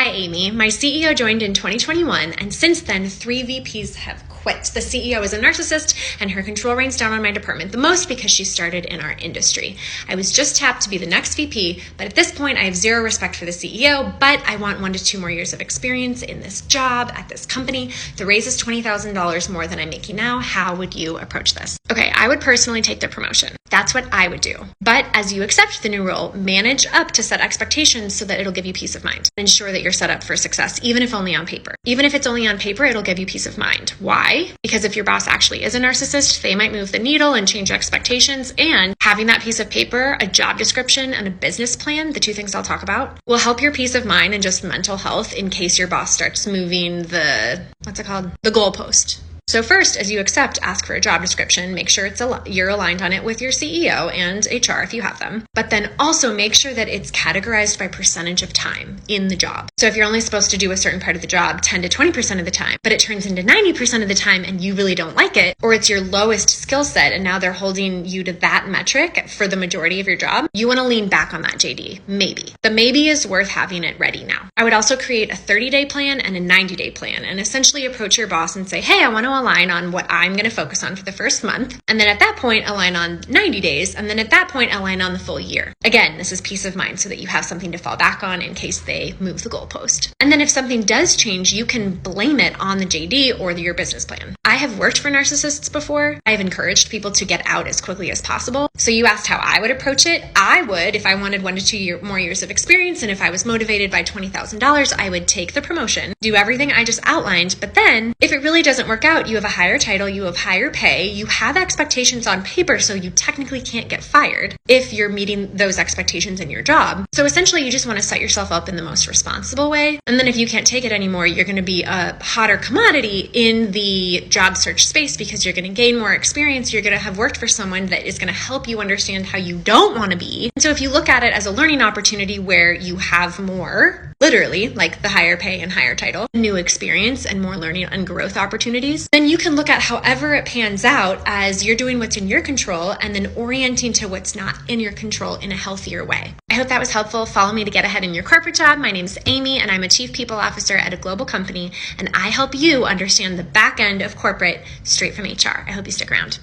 Hi, Amy. My CEO joined in 2021, and since then, 3 VPs have quit. The CEO is a narcissist, and her control rains down on my department the most because she started in our industry. I was just tapped to be the next VP, but at this point, I have zero respect for the CEO, but I want 1 to 2 more years of experience in this job at this company. The raise is $20,000 more than I'm making now. How would you approach this? Okay, I would personally take the promotion. That's what I would do. But as you accept the new role, manage up to set expectations so that it'll give you peace of mind. Ensure that you're set up for success, even if only on paper. Even if it's only on paper, it'll give you peace of mind. Why? Because if your boss actually is a narcissist, they might move the needle and change expectations. And having that piece of paper, a job description, and a business plan, the 2 things I'll talk about, will help your peace of mind and just mental health in case your boss starts moving the goalpost. So first, as you accept, ask for a job description. Make sure you're aligned on it with your CEO and HR if you have them. But then also make sure that it's categorized by percentage of time in the job. So if you're only supposed to do a certain part of the job 10 to 20% of the time, but it turns into 90% of the time and you really don't like it, or it's your lowest skill set and now they're holding you to that metric for the majority of your job, you want to lean back on that JD. Maybe. The maybe is worth having it ready now. I would also create a 30-day plan and a 90-day plan and essentially approach your boss and say, hey, I want to align on what I'm going to focus on for the first month. And then at that point, align on 90 days. And then at that point, align on the full year. Again, this is peace of mind so that you have something to fall back on in case they move the goalpost. And then if something does change, you can blame it on the JD or your business plan. I have worked for narcissists before. I have encouraged people to get out as quickly as possible. So you asked how I would approach it. I would, if I wanted 1 to 2 more years of experience, and if I was motivated by $20,000, I would take the promotion, do everything I just outlined. But then if it really doesn't work out, you have a higher title, you have higher pay, you have expectations on paper, so you technically can't get fired if you're meeting those expectations in your job. So essentially, you just want to set yourself up in the most responsible way. And then if you can't take it anymore, you're going to be a hotter commodity in the job search space because you're going to gain more experience. You're going to have worked for someone that is going to help you understand how you don't want to be. And so if you look at it as a learning opportunity where you have more, literally, like the higher pay and higher title, new experience and more learning and growth opportunities, then you can look at however it pans out as you're doing what's in your control and then orienting to what's not in your control in a healthier way. I hope that was helpful. Follow me to get ahead in your corporate job. My name is Amy and I'm a Chief People Officer at a global company, and I help you understand the back end of corporate straight from HR. I hope you stick around.